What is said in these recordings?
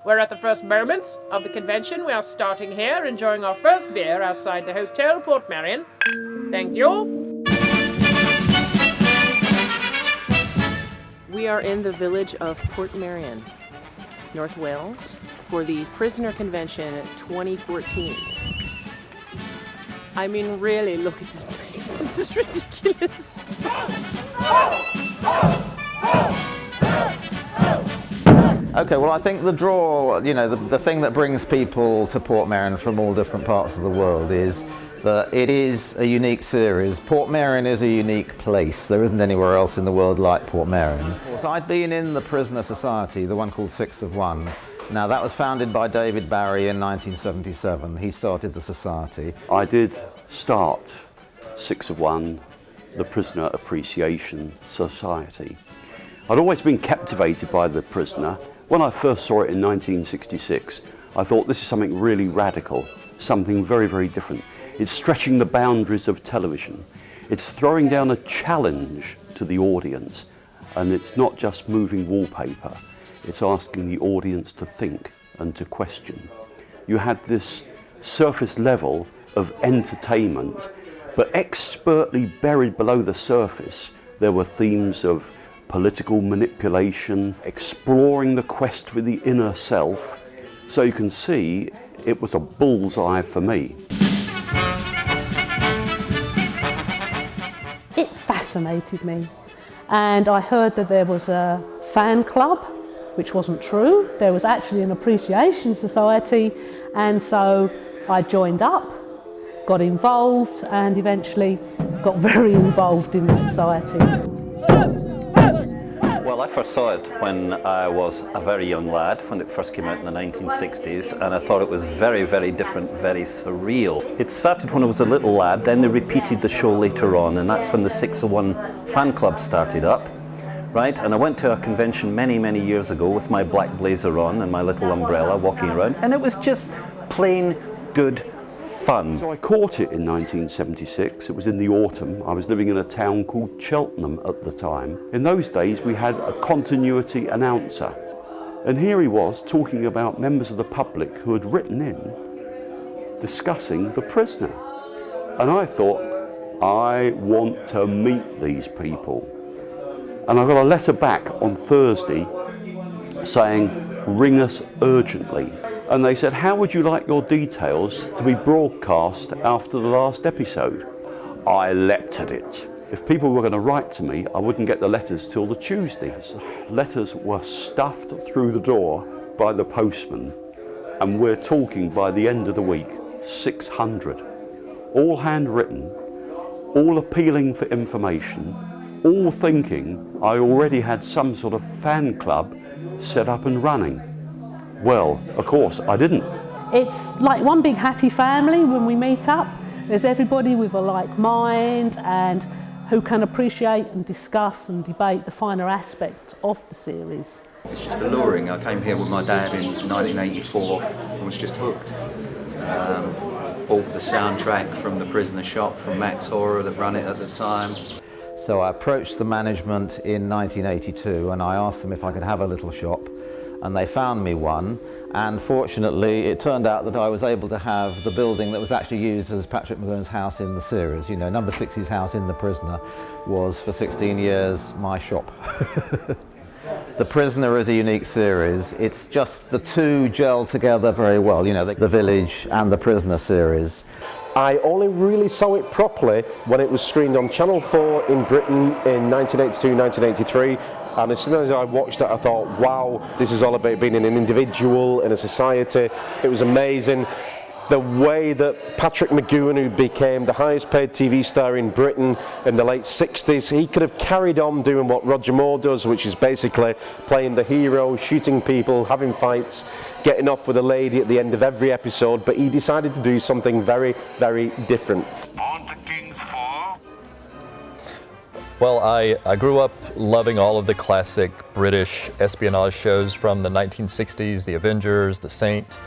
we're at the first moments of the convention. We are starting here, enjoying our first beer outside the Hotel Portmeirion. Thank you. We are in the village of Portmeirion, North Wales, for the Prisoner Convention 2014. I mean, really, look at this place. This is ridiculous. Okay, well, I think the draw, the thing that brings people to Portmeirion from all different parts of the world is that it is a unique series. Portmeirion is a unique place. There isn't anywhere else in the world like Portmeirion. So I'd been in the Prisoner Society, the one called 6 of 1. Now, that was founded by David Barry in 1977. He started the society. I did start 6 of 1, the Prisoner Appreciation Society. I'd always been captivated by the prisoner. When I first saw it in 1966, I thought this is something really radical, something very, very different. It's stretching the boundaries of television. It's throwing down a challenge to the audience, and it's not just moving wallpaper. It's asking the audience to think and to question. You had this surface level of entertainment, but expertly buried below the surface, there were themes of political manipulation, exploring the quest for the inner self. So you can see it was a bullseye for me. It fascinated me, and I heard that there was a fan club, which wasn't true. There was actually an appreciation society, and so I joined up, got involved, and eventually got very involved in the society. Well, I first saw it when I was a very young lad, when it first came out in the 1960s, and I thought it was very, very different, very surreal. It started when I was a little lad, then they repeated the show later on, and that's when the 6 of 1 fan club started up, right? And I went to a convention many, many years ago with my black blazer on and my little umbrella walking around, and it was just plain good fun. So I caught it in 1976. It was in the autumn. I was living in a town called Cheltenham at the time. In those days we had a continuity announcer, and here he was talking about members of the public who had written in discussing the prisoner. And I thought, I want to meet these people. And I got a letter back on Thursday saying, ring us urgently. And they said, how would you like your details to be broadcast after the last episode? I leapt at it. If people were going to write to me, I wouldn't get the letters till the Tuesday. Letters were stuffed through the door by the postman, and we're talking by the end of the week, 600. All handwritten, all appealing for information, all thinking I already had some sort of fan club set up and running. Well, of course, I didn't. It's like one big happy family when we meet up. There's everybody with a like mind and who can appreciate and discuss and debate the finer aspects of the series. It's just alluring. I came here with my dad in 1984 and was just hooked. Bought the soundtrack from the Prisoner Shop from Max Horror that ran it at the time. So I approached the management in 1982 and I asked them if I could have a little shop, and they found me one, and fortunately it turned out that I was able to have the building that was actually used as Patrick McGowan's house in the series. You know, number 60's house in The Prisoner was for 16 years my shop. The Prisoner is a unique series. It's just the two gel together very well, you know, the Village and the Prisoner series. I only really saw it properly when it was streamed on Channel 4 in Britain in 1982, 1983. And as soon as I watched that, I thought, wow, this is all about being an individual in a society. It was amazing. The way that Patrick McGowan, who became the highest paid TV star in Britain in the late 60s, he could have carried on doing what Roger Moore does, which is basically playing the hero, shooting people, having fights, getting off with a lady at the end of every episode, but he decided to do something very, very different. Well, I grew up loving all of the classic British espionage shows from the 1960s, The Avengers, The Saint,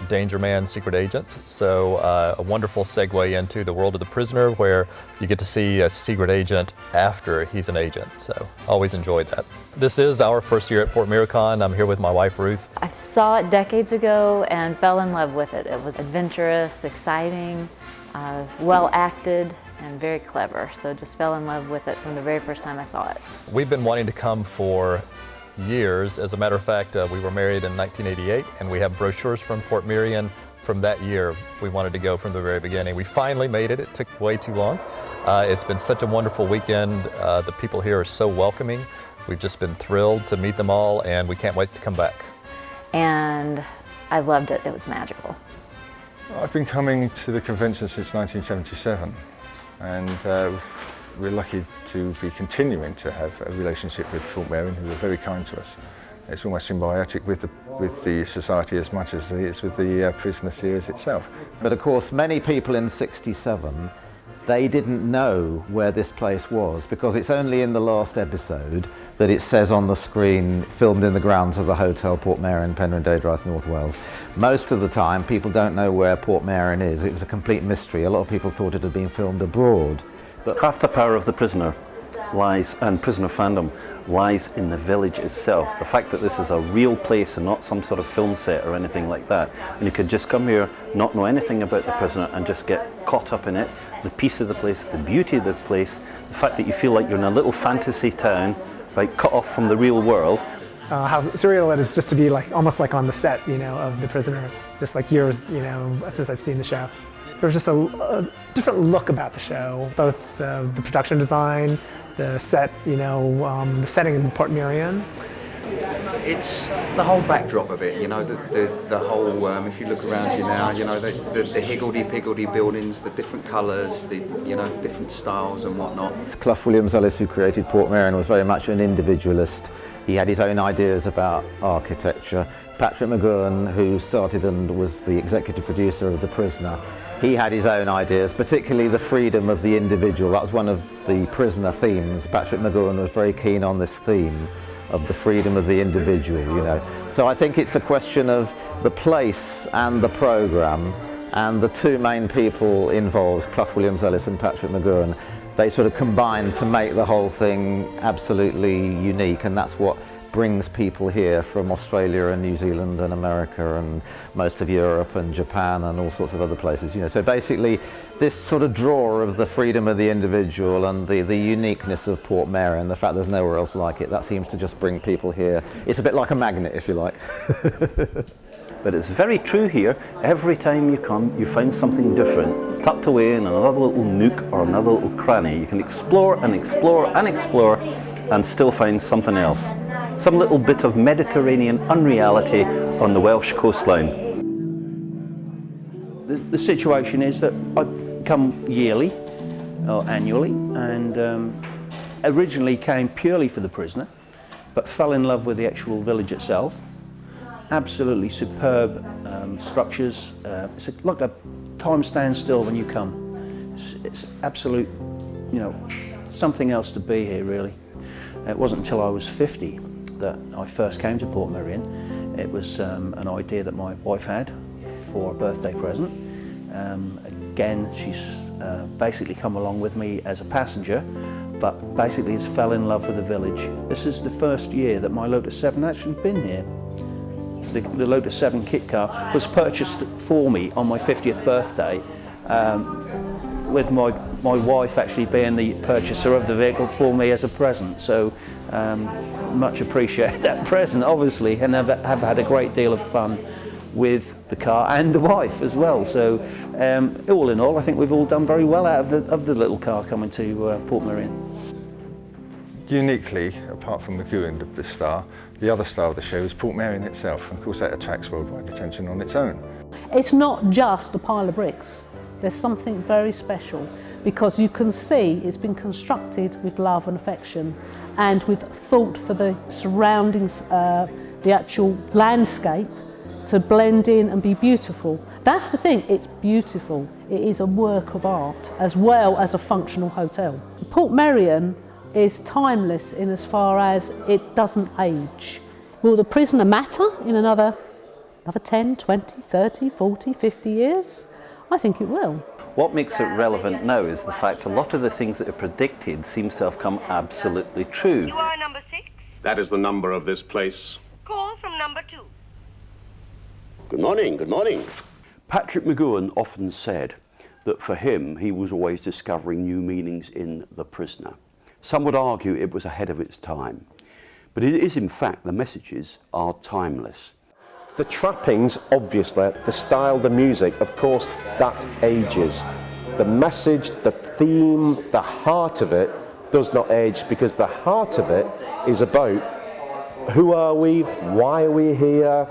Danger Man, Secret Agent. So a wonderful segue into the world of The Prisoner, where you get to see a secret agent after he's an agent. So always enjoyed that. This is our first year at PortmeiriCon. I'm here with my wife, Ruth. I saw it decades ago and fell in love with it. It was adventurous, exciting, well acted, and very clever. So just fell in love with it from the very first time I saw it. We've been wanting to come for years. As a matter of fact, we were married in 1988, and we have brochures from PortmeiriCon from that year. We wanted to go from the very beginning. We finally made it. It took way too long. It's been such a wonderful weekend. The people here are so welcoming. We've just been thrilled to meet them all, and we can't wait to come back. And I loved it. It was magical. I've been coming to the convention since 1977, and we're lucky to be continuing to have a relationship with PortmeiriCon, who are very kind to us. It's almost symbiotic with the society as much as it is with the prisoner series itself. But of course, many people in '67, they didn't know where this place was, because it's only in the last episode that it says on the screen, filmed in the grounds of the Hotel Portmeirion, Penrhyn Deudraeth, North Wales. Most of the time, people don't know where Portmeirion is. It was a complete mystery. A lot of people thought it had been filmed abroad. But half the power of the prisoner lies, and prisoner fandom lies in the village itself. The fact that this is a real place and not some sort of film set or anything like that. And you could just come here, not know anything about the prisoner, and just get caught up in it. The peace of the place, the beauty of the place, the fact that you feel like you're in a little fantasy town, like cut off from the real world. How surreal it is just to be like almost like on the set, you know, of The Prisoner, just like years, you know, since I've seen the show. There's just a different look about the show, both the production design, the set, you know, the setting in Portmeirion. It's the whole backdrop of it, you know, the whole, if you look around you now, you know, the higgledy-piggledy buildings, the different colours, the, you know, different styles and whatnot. Clough Williams-Ellis, who created Portmeirion, was very much an individualist. He had his own ideas about architecture. Patrick McGowan, who started and was the executive producer of The Prisoner, he had his own ideas, particularly the freedom of the individual. That was one of the Prisoner themes. Patrick McGowan was very keen on this theme of the freedom of the individual, you know. So I think it's a question of the place and the programme, and the two main people involved, Clough Williams-Ellis and Patrick McGowan, they sort of combined to make the whole thing absolutely unique, and that's what brings people here from Australia and New Zealand and America and most of Europe and Japan and all sorts of other places, you know. So basically this sort of draw of the freedom of the individual and the uniqueness of Portmeirion, the fact there's nowhere else like it, that seems to just bring people here. It's a bit like a magnet, if you like. But it's very true here. Every time you come, you find something different, tucked away in another little nook or another little cranny. You can explore and explore and explore and still find something else. Some little bit of Mediterranean unreality on the Welsh coastline. The situation is that I come yearly or annually, and originally came purely for The Prisoner, but fell in love with the actual village itself. Absolutely superb structures. It's like a time standstill when you come. It's absolute, you know, something else to be here, really. It wasn't until I was 50 that I first came to Portmeirion. It was an idea that my wife had for a birthday present. Again, she's basically come along with me as a passenger, but basically has fell in love with the village. This is the first year that my Lotus 7 actually been here. The Lotus 7 kit car was purchased for me on my 50th birthday, with my wife actually being the purchaser of the vehicle for me as a present. So much appreciate that present, obviously, and have had a great deal of fun with the car and the wife as well. So all in all, I think we've all done very well out of the little car coming to Portmeirion. Uniquely, apart from McGowan, the star, the other star of the show is Portmeirion itself, and of course that attracts worldwide attention on its own. It's not just a pile of bricks. There's something very special, because you can see it's been constructed with love and affection and with thought for the surroundings, the actual landscape, to blend in and be beautiful. That's the thing, it's beautiful. It is a work of art as well as a functional hotel. Portmeirion is timeless in as far as it doesn't age. Will The Prisoner matter in another 10, 20, 30, 40, 50 years? I think it will. What makes it relevant now is the fact a lot of the things that are predicted seems to have come absolutely true. You are number 6? That is the number of this place. Call from number 2. Good morning, good morning. Patrick McGowan often said that for him, he was always discovering new meanings in The Prisoner. Some would argue it was ahead of its time, but it is in fact, the messages are timeless. The trappings, obviously, the style, the music, of course, that ages. The message, the theme, the heart of it does not age, because the heart of it is about who are we, why are we here.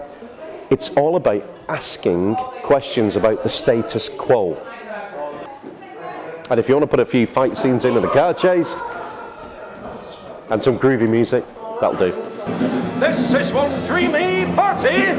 It's all about asking questions about the status quo. And if you want to put a few fight scenes in and a car chase and some groovy music, that'll do. This is one dreamy party!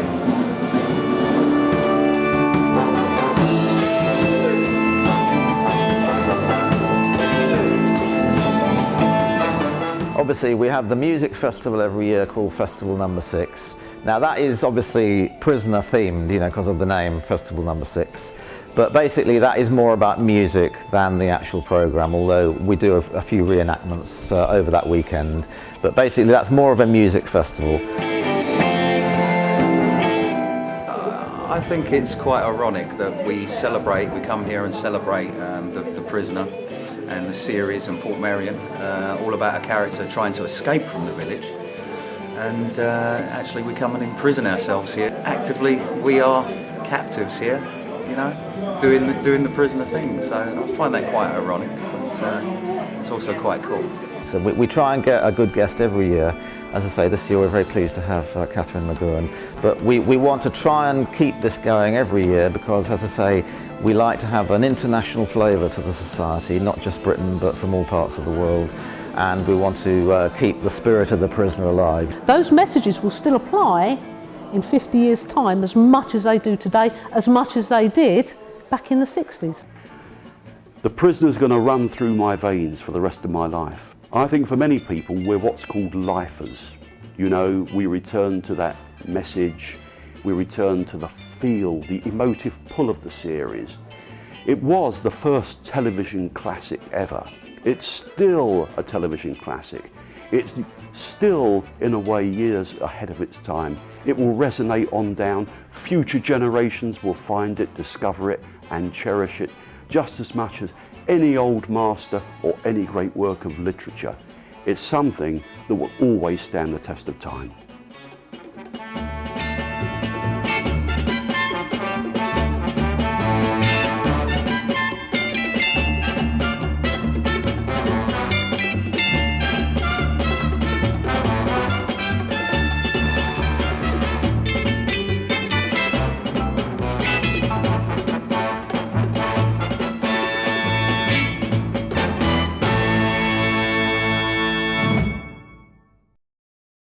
Obviously, we have the music festival every year called Festival Number 6. Now that is obviously prisoner themed, you know, because of the name Festival Number 6. But basically that is more about music than the actual programme, although we do a few reenactments over that weekend. But basically that's more of a music festival. I think it's quite ironic that we come here and celebrate the prisoner and the series and Portmeirion, all about a character trying to escape from the village. And actually we come and imprison ourselves here. Actively, we are captives here, you know, doing the prisoner thing. So I find that quite ironic, but it's also quite cool. So we try and get a good guest every year. As I say, this year we're very pleased to have Catherine McGowan. But we want to try and keep this going every year because, as I say, we like to have an international flavour to the society, not just Britain, but from all parts of the world. And we want to keep the spirit of the prisoner alive. Those messages will still apply in 50 years' time as much as they do today, as much as they did back in the 60s. The prisoner's going to run through my veins for the rest of my life. I think for many people, we're what's called lifers. You know, we return to that message, we return to the feel, the emotive pull of the series. It was the first television classic ever. It's still a television classic. It's still, in a way, years ahead of its time. It will resonate on down. Future generations will find it, discover it, and cherish it just as much as any old master or any great work of literature. It's something that will always stand the test of time.